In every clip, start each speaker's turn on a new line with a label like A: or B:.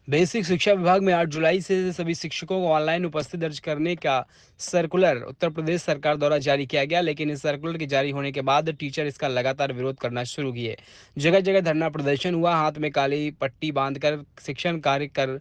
A: Basic शिक्षा विभाग में 8 जुलाई से सभी शिक्षकों को ऑनलाइन उपस्थिति दर्ज करने का सर्कुलर उत्तर प्रदेश सरकार द्वारा जारी किया गया, लेकिन इस सर्कुलर के जारी होने के बाद टीचर इसका लगातार विरोध करना शुरू किए। जगह जगह धरना प्रदर्शन हुआ, हाथ में काली पट्टी बांधकर शिक्षण कार्य कर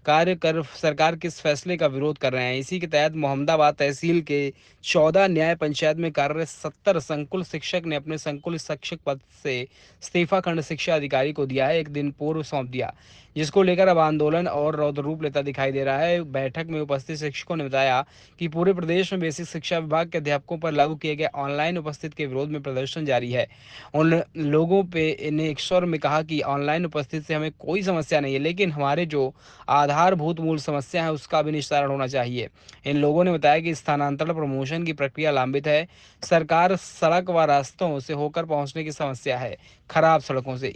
A: सरकार के इस फैसले का विरोध कर रहे हैं। इसी के तहत मोहम्मदाबाद तहसील के 14 न्याय पंचायत में कार्यरत 70 संकुल शिक्षक ने अपने संकुल शिक्षक पद से इस्तीफा खंड शिक्षा अधिकारी को दिया है, एक दिन पूर्व सौंप दिया, जिसको लेकर अब आंदोलन और रौद्र रूप लेता दिखाई दे रहा है। बैठक में उपस्थित शिक्षकों ने बताया कि पूरे प्रदेश में बेसिक शिक्षा विभाग के अध्यापकों पर लागू किए गए ऑनलाइन उपस्थिति के विरोध में प्रदर्शन जारी है। उन लोगों पे ने एक स्वर में कहा कि ऑनलाइन उपस्थिति से हमें कोई समस्या नहीं है, लेकिन हमारे जो आधारभूत मूल समस्या है उसका भी निस्तारण होना चाहिए। इन लोगों ने बताया कि स्थानांतरण प्रमोशन की प्रक्रिया लंबित है। सरकार सड़क व रास्तों से होकर पहुंचने की समस्या है। खराब सड़कों से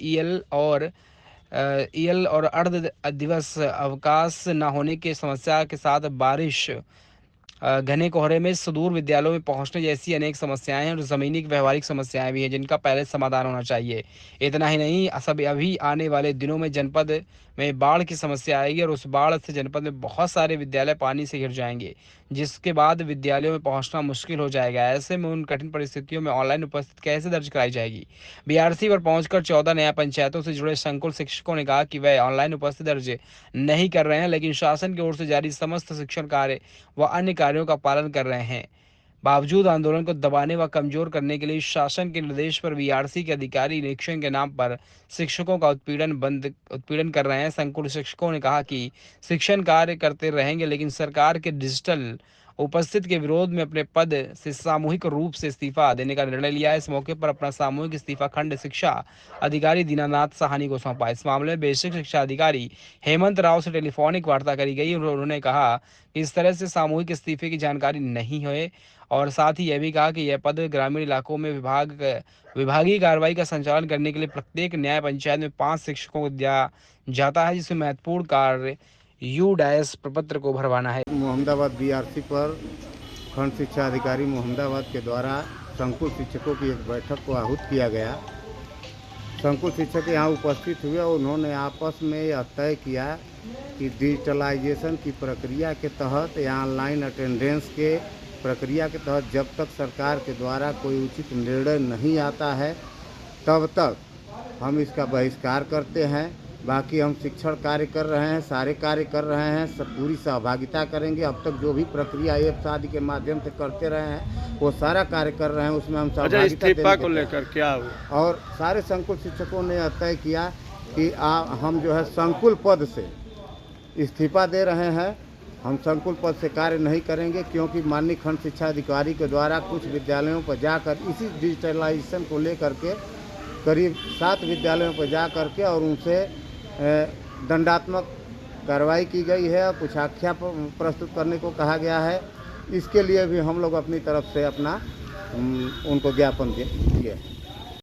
A: ईएल और अर्ध दिवस अवकाश न होने की समस्या के साथ बारिश, घने कोहरे में सुदूर विद्यालयों में पहुंचने जैसी अनेक समस्याएं हैं और ज़मीनी व्यवहारिक समस्याएं भी हैं, जिनका पहले समाधान होना चाहिए। इतना ही नहीं, सब अभी आने वाले दिनों में जनपद में बाढ़ की समस्या आएगी और उस बाढ़ से जनपद में बहुत सारे विद्यालय पानी से घिर जाएंगे, जिसके बाद विद्यालयों में पहुंचना मुश्किल हो जाएगा। ऐसे में उन कठिन परिस्थितियों में ऑनलाइन उपस्थिति कैसे दर्ज कराई जाएगी? बीआरसी पर पहुंचकर 14 नया पंचायतों से जुड़े संकुल शिक्षकों ने कहा कि वह ऑनलाइन उपस्थिति दर्ज नहीं कर रहे हैं, लेकिन शासन की ओर से जारी समस्त शिक्षण कार्य व अन्य कार्यों का पालन कर रहे हैं। बावजूद आंदोलन को दबाने व कमजोर करने के लिए शासन के निर्देश पर बीआरसी के अधिकारी निरीक्षण के नाम पर शिक्षकों का उत्पीड़न कर रहे हैं। संकुल शिक्षकों ने कहा कि शिक्षण कार्य करते रहेंगे, लेकिन सरकार के डिजिटल उपस्थिति के विरोध में अपने पद से सामूहिक रूप से इस्तीफा देने का निर्णय लिया है। इस मौके पर अपना सामूहिक इस्तीफा खंड शिक्षा अधिकारी दीनानाथ साहनी को सौंपा। इस मामले में बेसिक शिक्षा अधिकारी हेमंत राव से टेलीफोनिक वार्ता करी गई और उन्होंने कहा कि इस तरह से सामूहिक इस्तीफे की जानकारी नहीं है, और साथ ही यह भी कहा कि यह पद ग्रामीण इलाकों में विभागीय कार्रवाई का संचालन करने के लिए प्रत्येक न्याय पंचायत में 5 शिक्षकों को दिया जाता है, जिसमें महत्वपूर्ण कार्य यू डैश प्रपत्र को भरवाना है।
B: मोहम्मदाबाद बीआरसी पर खंड शिक्षा अधिकारी मोहम्मदाबाद के द्वारा संकुल शिक्षकों की एक बैठक को आहूत किया गया। संकुल शिक्षक यहाँ उपस्थित हुए और उन्होंने आपस में यह तय किया कि डिजिटलाइजेशन की प्रक्रिया के तहत या ऑनलाइन अटेंडेंस के प्रक्रिया के तहत जब तक सरकार के द्वारा कोई उचित निर्णय नहीं आता है तब तक हम इसका बहिष्कार करते हैं। बाकी हम शिक्षण कार्य कर रहे हैं, सारे कार्य कर रहे हैं, सब पूरी सहभागिता करेंगे। अब तक जो भी प्रक्रिया एप्स आदि के माध्यम से करते रहे हैं वो सारा कार्य कर रहे हैं, उसमें हम सहभागिता
C: इस्तीफा को लेकर क्या हुआ?
B: और सारे संकुल शिक्षकों ने तय किया कि हम जो है संकुल पद से इस्तीफा दे रहे हैं। हम संकुल पद से कार्य नहीं करेंगे, क्योंकि माननीय खंड शिक्षा अधिकारी के द्वारा कुछ विद्यालयों पर जाकर इसी डिजिटलाइजेशन को लेकर के करीब 7 विद्यालयों पर जा कर के और उनसे दंडात्मक कार्रवाई की गई है, कुछ आख्या प्रस्तुत करने को कहा गया है। इसके लिए भी हम लोग अपनी तरफ से अपना उनको ज्ञापन दिए हैं।